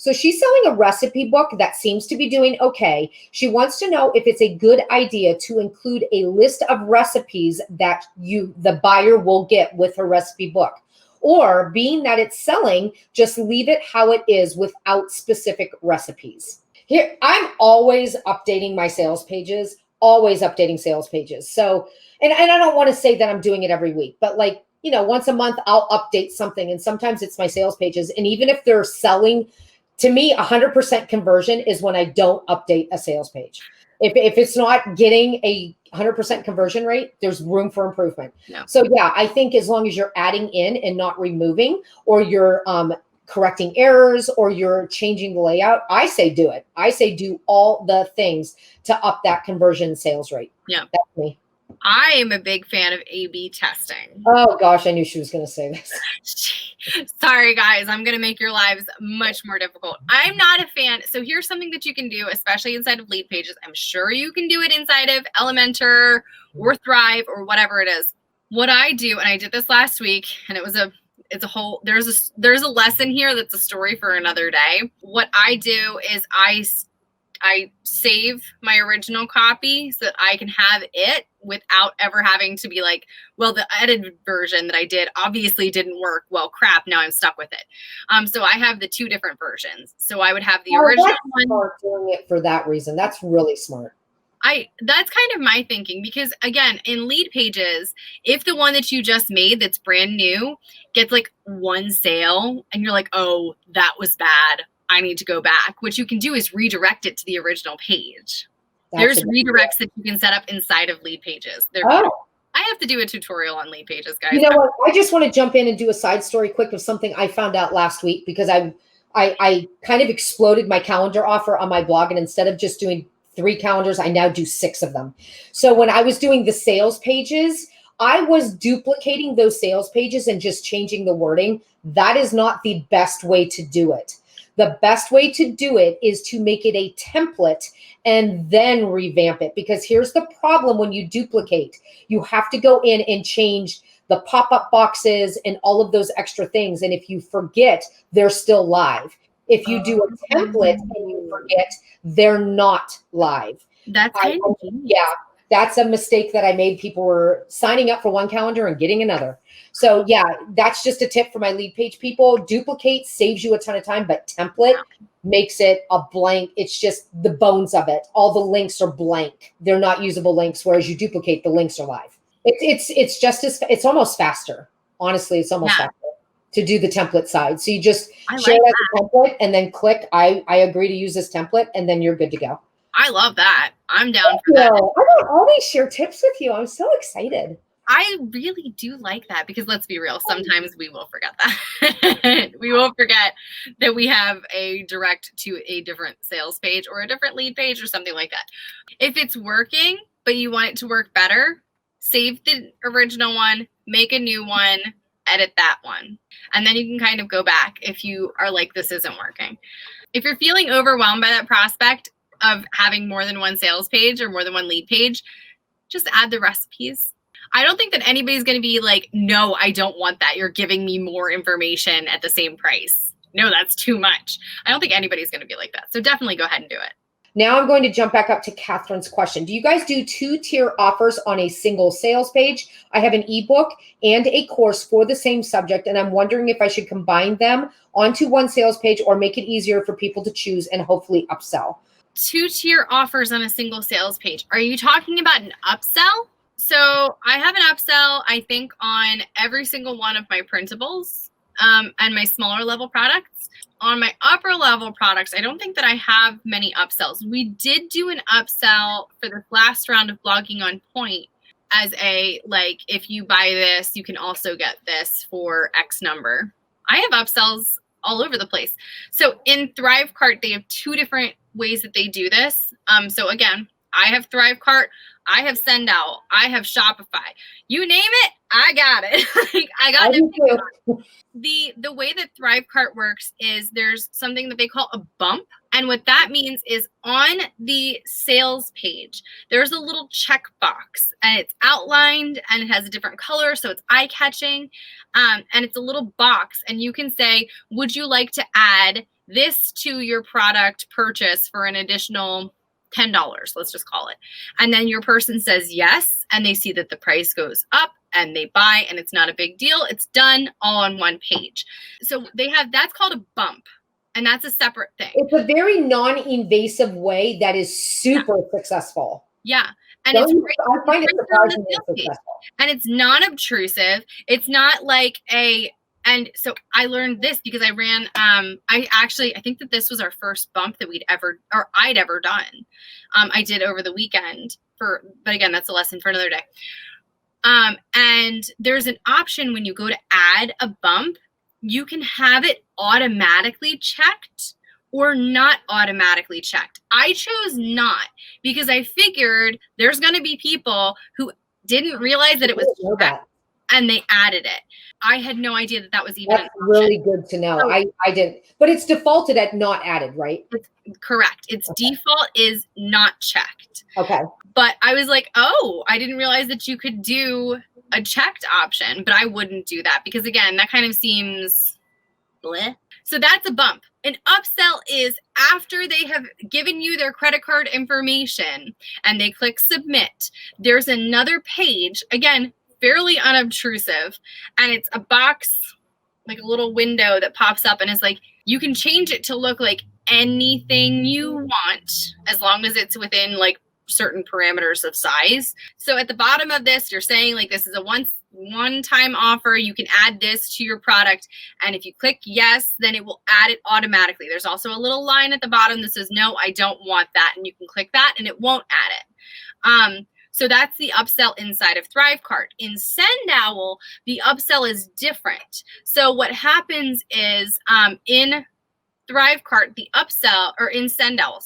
So she's selling a recipe book that seems to be doing okay. She wants to know if it's a good idea to include a list of recipes that the buyer will get with her recipe book. Or being that it's selling, just leave it how it is without specific recipes. Here, I'm always updating my sales pages, always updating sales pages. So, and I don't want to say that I'm doing it every week, but like, once a month I'll update something, and sometimes it's my sales pages. And even if they're selling, to me, 100% conversion is when I don't update a sales page. If it's not getting a 100% conversion rate, there's room for improvement. No. So yeah, I think as long as you're adding in and not removing, or you're correcting errors, or you're changing the layout, I say do it. I say do all the things to up that conversion sales rate. Yeah. That's me. I am a big fan of A/B testing. Oh gosh, I knew she was going to say this. Sorry, guys. I'm going to make your lives much more difficult. I'm not a fan. So here's something that you can do, especially inside of lead pages. I'm sure you can do it inside of Elementor or Thrive or whatever it is. What I do, and I did this last week, and there's a lesson here that's a story for another day. What I do is I save my original copy so that I can have it without ever having to be like, well, the edited version that I did obviously didn't work. Well, crap, now I'm stuck with it. So I have the two different versions. So I would have the original one. Smart doing it for that reason. That's really smart. That's kind of my thinking, because again, in lead pages, if the one that you just made that's brand new gets like one sale and you're like, oh, that was bad, I need to go back. What you can do is redirect it to the original page. There's redirects that you can set up inside of lead pages. I have to do a tutorial on lead pages, guys. You know what? I just want to jump in and do a side story quick of something I found out last week, because I kind of exploded my calendar offer on my blog, and instead of just doing 3 calendars, I now do 6 of them. So when I was doing the sales pages, I was duplicating those sales pages and just changing the wording. That is not the best way to do it. The best way to do it is to make it a template and then revamp it. Because here's the problem when you duplicate. You have to go in and change the pop-up boxes and all of those extra things. And if you forget, they're still live. If you do a template and you forget, they're not live. That's that's a mistake that I made. People were signing up for one calendar and getting another. So yeah, that's just a tip for my lead page people. Duplicate saves you a ton of time, but template makes it a blank. It's just the bones of it. All the links are blank. They're not usable links, whereas you duplicate, the links are live. It's almost faster. Honestly, it's almost faster to do the template side. So you just share it as a template and then click, I agree to use this template, and then you're good to go. I love that. I'm down for that. I don't always share tips with you. I'm so excited. I really do like that, because let's be real, sometimes we will forget that. We will forget that we have a direct to a different sales page or a different lead page or something like that. If it's working, but you want it to work better, save the original one, make a new one, edit that one. And then you can kind of go back if you are like, this isn't working. If you're feeling overwhelmed by that prospect of having more than one sales page or more than one lead page, just add the recipes. I don't think that anybody's going to be like, no, I don't want that. You're giving me more information at the same price. No, that's too much. I don't think anybody's going to be like that. So definitely go ahead and do it. Now I'm going to jump back up to Catherine's question. Do you guys do 2-tier offers on a single sales page? I have an ebook and a course for the same subject, and I'm wondering if I should combine them onto one sales page or make it easier for people to choose and hopefully upsell. 2-tier offers on a single sales page. Are you talking about an upsell? So I have an upsell, I think, on every single one of my printables and my smaller level products. On my upper level products, I don't think that I have many upsells. We did do an upsell for the last round of Blogging on Point as a, like, if you buy this, you can also get this for X number. I have upsells all over the place. So in Thrivecart, they have 2 different ways that they do this. So again, I have Thrivecart, I have SendOwl, I have Shopify. You name it, I got it. Like, I got it. The way that Thrivecart works is there's something that they call a bump. And what that means is on the sales page, there's a little checkbox and it's outlined and it has a different color. So it's eye-catching. And it's a little box. And you can say, would you like to add this to your product purchase for an additional $10, let's just call it. And then your person says yes, and they see that the price goes up and they buy, and it's not a big deal. It's done all on one page. So that's called a bump, and that's a separate thing. It's a very non-invasive way that is super successful. Yeah. And I find it surprisingly successful. And it's non-obtrusive. It's not like and so I learned this because I ran, I think that this was our first bump that I'd ever done. I did over the weekend but again, that's a lesson for another day. And there's an option when you go to add a bump, you can have it automatically checked or not automatically checked. I chose not because I figured there's going to be people who didn't realize that it was checked and they added it. I had no idea that was even That's really good to know. So, I didn't, but it's defaulted at not added, right? It's correct. Its default is not checked. Okay. But I was like, oh, I didn't realize that you could do a checked option, but I wouldn't do that because again, that kind of seems bleh. So that's a bump. An upsell is after they have given you their credit card information and they click submit, there's another page, again, fairly unobtrusive, and it's a box, like a little window that pops up and is like, you can change it to look like anything you want as long as it's within like certain parameters of size. So at the bottom of this, you're saying like, this is a one-time offer. You can add this to your product. And if you click yes, then it will add it automatically. There's also a little line at the bottom that says, no, I don't want that. And you can click that and it won't add it. So that's the upsell inside of Thrivecart. In SendOwl, the upsell is different. So what happens is in Thrivecart, the upsell, or in SendOwl,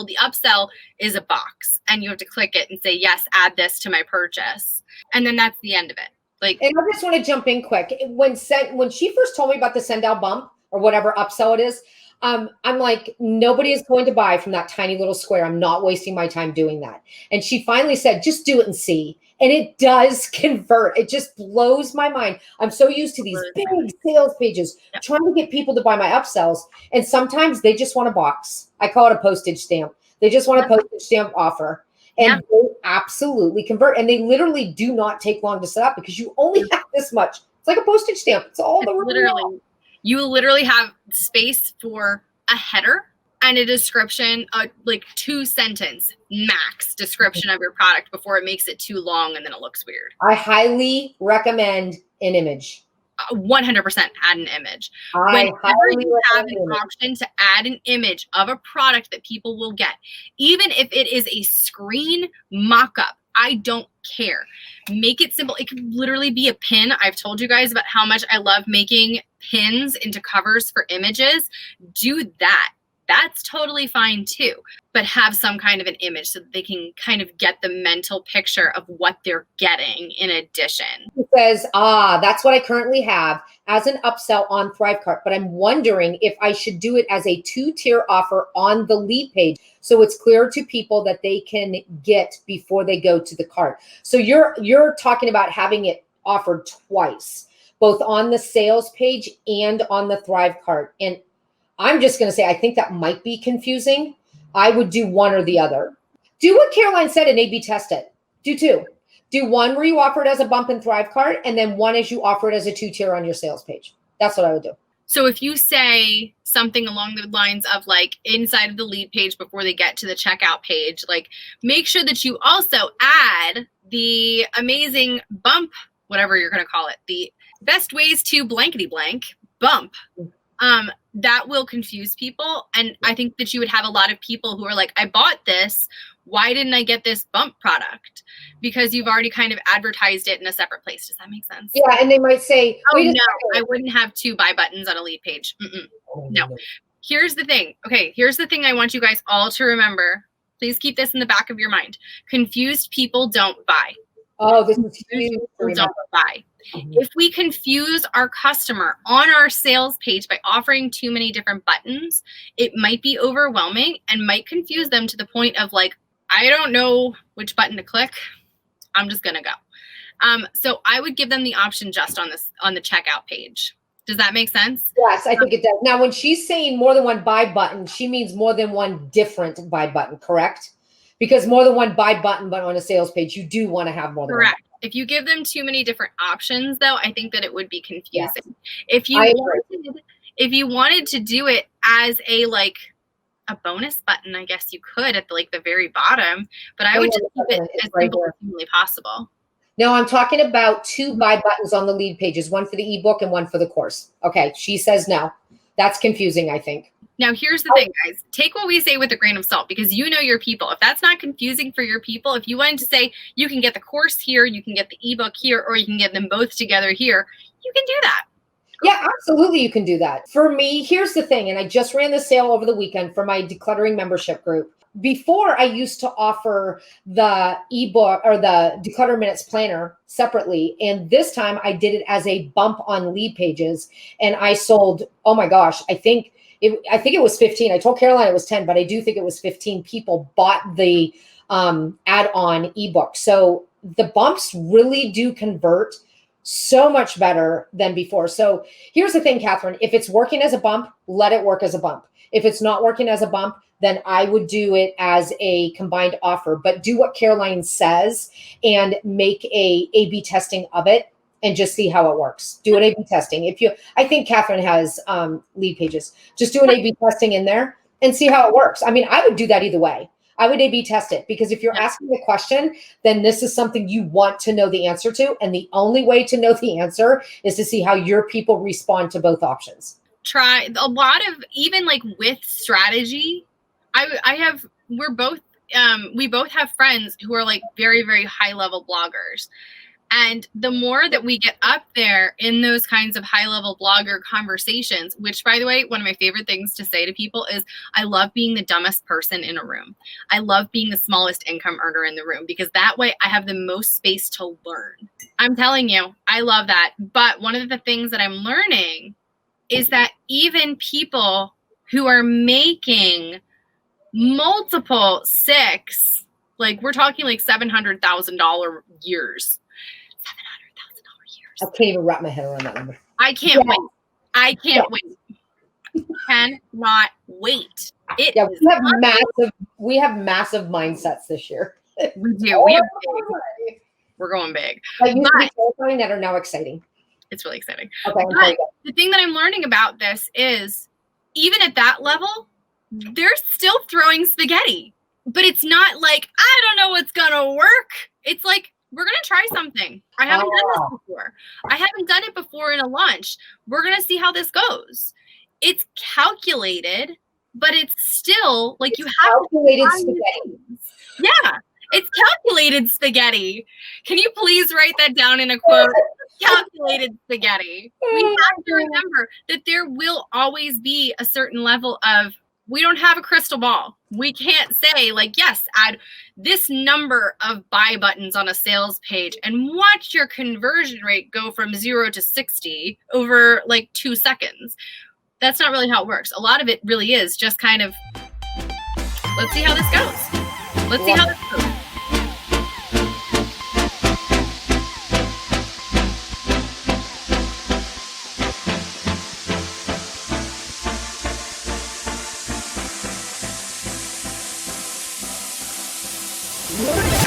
the upsell is a box and you have to click it and say, yes, add this to my purchase. And then that's the end of it. And I just want to jump in quick. When she first told me about the SendOwl bump or whatever upsell it is, I'm like, nobody is going to buy from that tiny little square. I'm not wasting my time doing that. And she finally said, just do it and see. And it does convert. It just blows my mind. I'm so used to these big sales pages trying to get people to buy my upsells. And sometimes they just want a box. I call it a postage stamp. They just want a postage stamp offer. And they absolutely convert. And they literally do not take long to set up because you only have this much. It's like a postage stamp. It's all the literally. You literally have space for a header and a description, like 2-sentence max description of your product before it makes it too long and then it looks weird. I highly recommend an image. 100% add an image. Whenever you have an option to add an image of a product that people will get, even if it is a screen mock-up, I don't care. Make it simple. It could literally be a pin. I've told you guys about how much I love making pins into covers for images. Do that. That's totally fine too. But have some kind of an image so that they can kind of get the mental picture of what they're getting in addition. It says, that's what I currently have as an upsell on Thrivecart, but I'm wondering if I should do it as a 2-tier offer on the lead page so it's clear to people that they can get before they go to the cart. So you're talking about having it offered twice, both on the sales page and on the Thrivecart. And I'm just going to say, I think that might be confusing. I would do one or the other. Do what Caroline said and A/B test it. Do 2. Do one where you offer it as a bump in Thrivecart, and then one as you offer it as a 2-tier on your sales page. That's what I would do. So if you say something along the lines of like inside of the lead page before they get to the checkout page, like make sure that you also add the amazing bump, whatever you're going to call it, the best ways to blankety blank bump. That will confuse people. And I think that you would have a lot of people who are like, I bought this. Why didn't I get this bump product? Because you've already kind of advertised it in a separate place. Does that make sense? Yeah. And they might say, oh, no, I wouldn't have 2 buy buttons on a lead page. No. Here's the thing. Okay. Here's the thing I want you guys all to remember Please keep this in the back of your mind. Confused people don't buy. Oh, this is Confused huge. people don't buy. If we confuse our customer on our sales page by offering too many different buttons, it might be overwhelming and might confuse them to the point of like, I don't know which button to click. I'm just going to go. So I would give them the option just on the checkout page. Does that make sense? Yes, I think it does. Now, when she's saying more than one buy button, she means more than one different buy button, correct? Because more than one buy button, but on a sales page, you do want to have more than one. Correct. If you give them too many different options, though, I think that it would be confusing. Yes. If you wanted to do it as a bonus button, I guess you could at the very bottom, but I would just keep it as simple as humanly possible. No, I'm talking about 2 buy buttons on the lead pages, one for the ebook and one for the course. Okay, she says no. That's confusing, I think. Now, here's the thing, guys. Take what we say with a grain of salt because you know your people. If that's not confusing for your people, if you wanted to say you can get the course here, you can get the ebook here, or you can get them both together here, you can do that. Yeah, absolutely you can do that. For me, here's the thing, and I just ran the sale over the weekend for my decluttering membership group. Before, I used to offer the ebook or the Declutter Minutes Planner separately. And this time I did it as a bump on lead pages. And I sold, oh my gosh, I think it was 15. I told Caroline it was 10, but I do think it was 15 people bought the add-on ebook. So the bumps really do convert so much better than before. So here's the thing, Catherine, if it's working as a bump, let it work as a bump. If it's not working as a bump, then I would do it as a combined offer, but do what Caroline says and make a A/B testing of it and just see how it works. Do an A/B testing. I think Catherine has lead pages. Just do an A/B testing in there and see how it works. I mean, I would do that either way. I would A/B test it because if you're asking a question, then this is something you want to know the answer to. And the only way to know the answer is to see how your people respond to both options. Try a lot of, even with strategy, we both have friends who are very, very high level bloggers. And the more that we get up there in those kinds of high level blogger conversations, which by the way, one of my favorite things to say to people is I love being the dumbest person in a room. I love being the smallest income earner in the room because that way I have the most space to learn. I'm telling you, I love that. But one of the things that I'm learning is that even people who are making multiple 6, we're talking $700,000 years. $700,000 years. I can't even wrap my head around that number. I can't wait. I can't wait. Cannot wait. We have massive mindsets this year. We do. We have big. We're going big. Used to be terrifying that are now exciting. It's really exciting. Okay, but the thing that I'm learning about this is even at that level, they're still throwing spaghetti, but it's not I don't know what's gonna work. It's we're gonna try something. I haven't done this before. I haven't done it before in a launch. We're gonna see how this goes. It's calculated, but it's still you have calculated spaghetti. Yeah, it's calculated spaghetti. Can you please write that down in a quote? Calculated spaghetti. We have to remember that there will always be a certain level of, we don't have a crystal ball. We can't say yes, add this number of buy buttons on a sales page and watch your conversion rate go from 0 to 60 over 2 seconds. That's not really how it works. A lot of it really is just kind of, let's see how this goes. Let's see how this goes. Yeah.